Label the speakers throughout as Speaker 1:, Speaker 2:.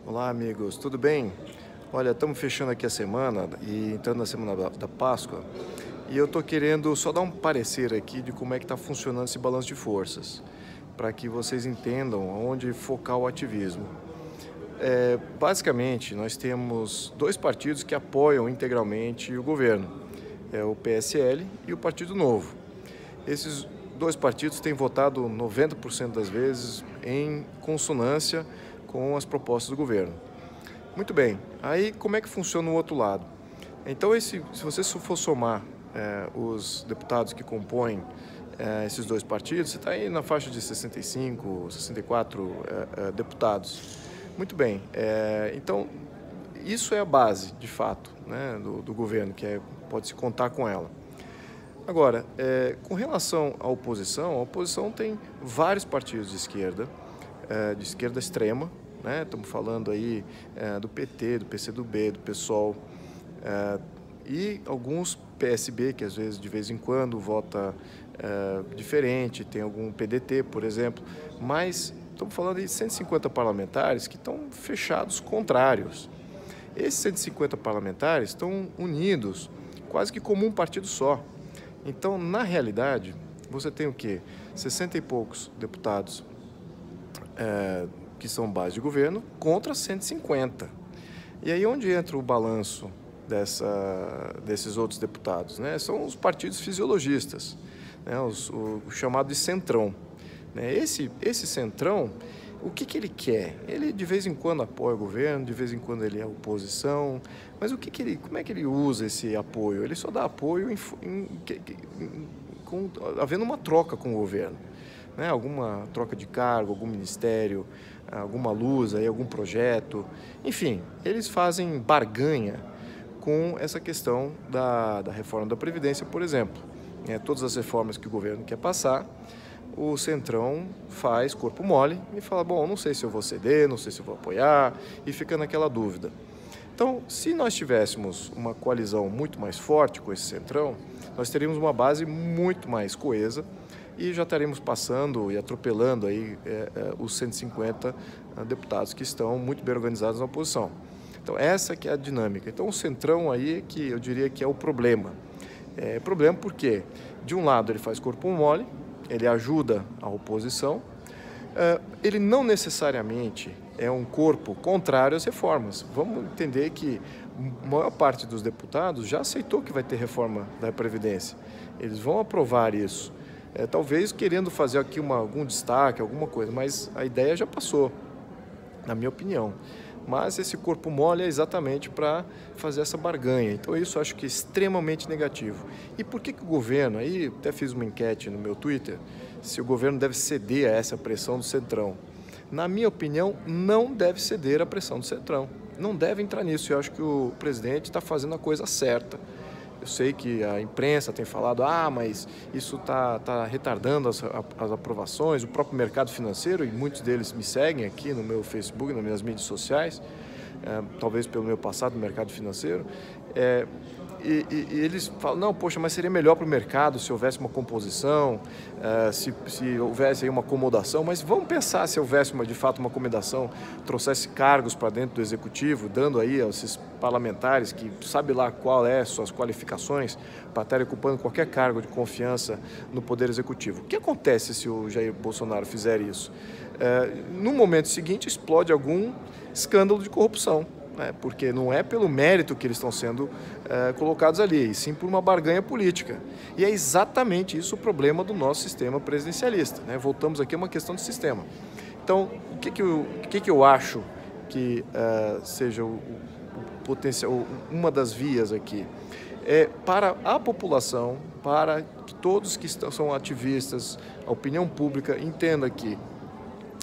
Speaker 1: Olá, amigos, tudo bem? Olha, estamos fechando aqui a semana e entrando na semana da Páscoa e eu estou querendo só dar um parecer aqui de como é que está funcionando esse balanço de forças, para que vocês entendam onde focar o ativismo. Basicamente, nós temos dois partidos que apoiam integralmente o governo, é o PSL e o Partido Novo. Esses dois partidos têm votado 90% das vezes em consonância com as propostas do governo. Muito bem, aí como é que funciona o outro lado? Então, se você for somar os deputados que compõem esses dois partidos, você está aí na faixa de 65, 64 deputados. Muito bem, então isso é a base, de fato, né, do governo, pode-se contar com ela. Agora, com relação à oposição, a oposição tem vários partidos de esquerda extrema, né? Estamos falando aí do PT, do PCdoB, do PSOL, e alguns PSB, que às vezes, de vez em quando, vota diferente, tem algum PDT, por exemplo, mas estamos falando de 150 parlamentares que estão fechados contrários. Esses 150 parlamentares estão unidos quase que como um partido só. Então, na realidade, você tem o quê? 60 e poucos deputados que são base de governo contra 150. E aí onde entra o balanço desses outros deputados, né? São os partidos fisiologistas, né? O chamado de centrão, né? Esse centrão, o que ele quer? Ele de vez em quando apoia o governo, de vez em quando ele é oposição, mas como é que ele usa esse apoio? Ele só dá apoio havendo uma troca com o governo, né? Alguma troca de cargo, algum ministério, alguma luz, aí, algum projeto. Enfim, eles fazem barganha com essa questão da reforma da Previdência, por exemplo. Todas as reformas que o governo quer passar, o Centrão faz corpo mole e fala, bom, não sei se eu vou ceder, não sei se eu vou apoiar, e fica naquela dúvida. Então, se nós tivéssemos uma coalizão muito mais forte com esse Centrão, nós teríamos uma base muito mais coesa e já estaremos passando e atropelando aí os 150 deputados que estão muito bem organizados na oposição. Então, essa que é a dinâmica. Então, o Centrão aí que eu diria que é o problema. Problema porque, de um lado, ele faz corpo mole, ele ajuda a oposição, ele não necessariamente é um corpo contrário às reformas. Vamos entender que a maior parte dos deputados já aceitou que vai ter reforma da Previdência. Eles vão aprovar isso. Talvez querendo fazer aqui algum destaque, alguma coisa, mas a ideia já passou, na minha opinião. Mas esse corpo mole é exatamente para fazer essa barganha. Então isso eu acho que é extremamente negativo. E por que o governo, aí até fiz uma enquete no meu Twitter, se o governo deve ceder a essa pressão do Centrão. Na minha opinião, não deve ceder à pressão do Centrão. Não deve entrar nisso. Eu acho que o presidente está fazendo a coisa certa. Eu sei que a imprensa tem falado, mas isso está retardando as aprovações, o próprio mercado financeiro, e muitos deles me seguem aqui no meu Facebook, nas minhas mídias sociais, talvez pelo meu passado no mercado financeiro, e eles falam, não, poxa, mas seria melhor para o mercado se houvesse uma composição, se houvesse aí uma acomodação, mas vamos pensar se houvesse de fato uma acomodação, trouxesse cargos para dentro do executivo, dando aí a esses parlamentares que sabe lá qual suas qualificações para estarem ocupando qualquer cargo de confiança no poder executivo. O que acontece se o Jair Bolsonaro fizer isso? No momento seguinte explode algum escândalo de corrupção, porque não é pelo mérito que eles estão sendo colocados ali, e sim por uma barganha política. E é exatamente isso o problema do nosso sistema presidencialista, né? Voltamos aqui a uma questão de sistema. Então, o que eu acho que seja o potencial, uma das vias aqui? Para a população, para que todos que são ativistas, a opinião pública entenda que,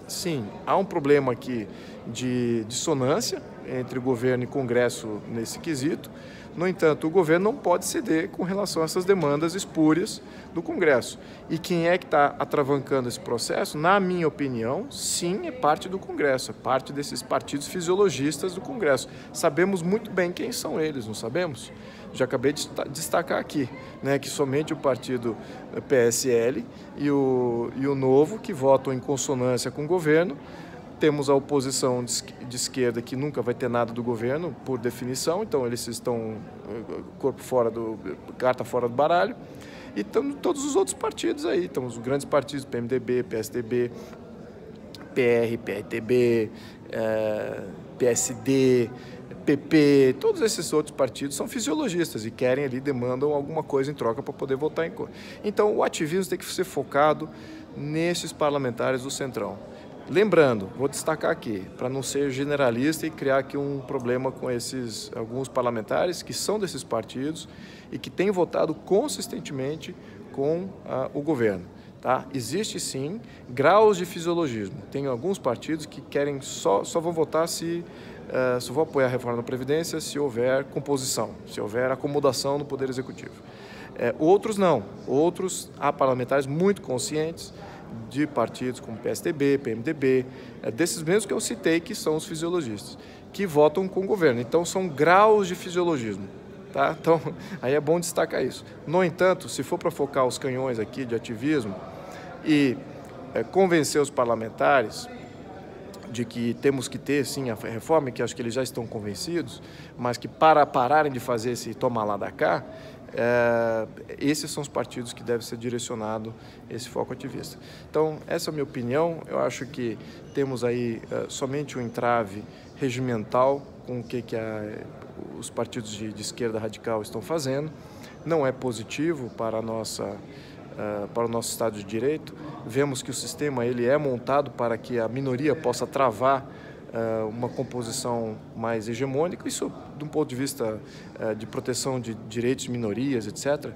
Speaker 1: sim, há um problema aqui de dissonância entre o governo e Congresso nesse quesito. No entanto, o governo não pode ceder com relação a essas demandas espúrias do Congresso. E quem é que está atravancando esse processo? Na minha opinião, sim, é parte do Congresso, é parte desses partidos fisiologistas do Congresso. Sabemos muito bem quem são eles, não sabemos? Já acabei de destacar aqui, né, que somente o partido PSL e o Novo, que votam em consonância com o governo, Temos a oposição de esquerda que nunca vai ter nada do governo, por definição, então eles estão carta fora do baralho. E estamos todos os outros partidos aí, estamos os grandes partidos, PMDB, PSDB, PR, PRTB, PSD, PP, todos esses outros partidos são fisiologistas e querem ali, demandam alguma coisa em troca para poder votar em cor. Então o ativismo tem que ser focado nesses parlamentares do Centrão. Lembrando, vou destacar aqui, para não ser generalista e criar aqui um problema com alguns parlamentares que são desses partidos e que têm votado consistentemente com o governo. Tá? Existe sim graus de fisiologismo. Tem alguns partidos que querem só vão votar só vão apoiar a reforma da Previdência se houver composição, se houver acomodação no Poder Executivo. Outros não. Outros há parlamentares muito conscientes de partidos como PSDB, PMDB, desses mesmos que eu citei, que são os fisiologistas, que votam com o governo. Então, são graus de fisiologismo. Tá? Então, aí é bom destacar isso. No entanto, se for para focar os canhões aqui de ativismo e convencer os parlamentares de que temos que ter, sim, a reforma, que acho que eles já estão convencidos, mas que para pararem de fazer esse toma lá da cá, esses são os partidos que devem ser direcionado esse foco ativista. Então, essa é a minha opinião. Eu acho que temos aí somente um entrave regimental com o que os partidos de esquerda radical estão fazendo. Não é positivo para o nosso Estado de Direito. Vemos que o sistema ele é montado para que a minoria possa travar uma composição mais hegemônica. Isso, de um ponto de vista de proteção de direitos de minorias, etc.,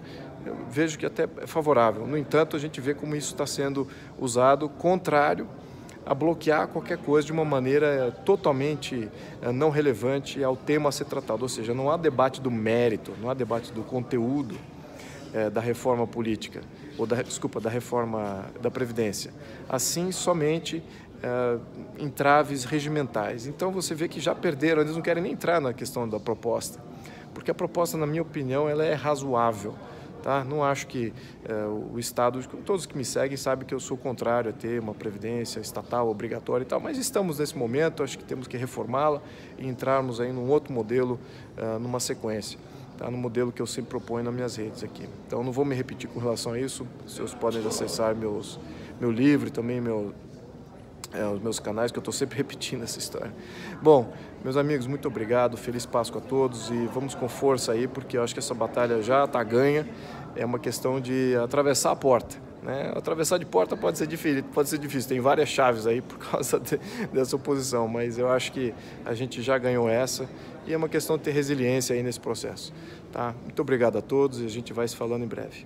Speaker 1: eu vejo que até é favorável. No entanto, a gente vê como isso está sendo usado contrário a bloquear qualquer coisa de uma maneira totalmente não relevante ao tema a ser tratado. Ou seja, não há debate do mérito, não há debate do conteúdo da reforma política, da reforma da Previdência. Assim, somente entraves regimentais. Então você vê que já perderam, eles não querem nem entrar na questão da proposta, porque a proposta, na minha opinião, ela é razoável. Tá? Não acho que o Estado, todos que me seguem sabem que eu sou contrário a ter uma previdência estatal obrigatória e tal, mas estamos nesse momento, acho que temos que reformá-la e entrarmos aí num outro modelo, numa sequência. Tá, no modelo que eu sempre proponho nas minhas redes aqui. Então, não vou me repetir com relação a isso. Vocês podem acessar meu livro e também os meus canais, que eu estou sempre repetindo essa história. Bom, meus amigos, muito obrigado. Feliz Páscoa a todos e vamos com força aí, porque eu acho que essa batalha já está ganha. É uma questão de atravessar a porta. Né? Atravessar de porta pode ser difícil, tem várias chaves aí por causa dessa oposição, mas eu acho que a gente já ganhou essa e é uma questão de ter resiliência aí nesse processo. Tá? Muito obrigado a todos e a gente vai se falando em breve.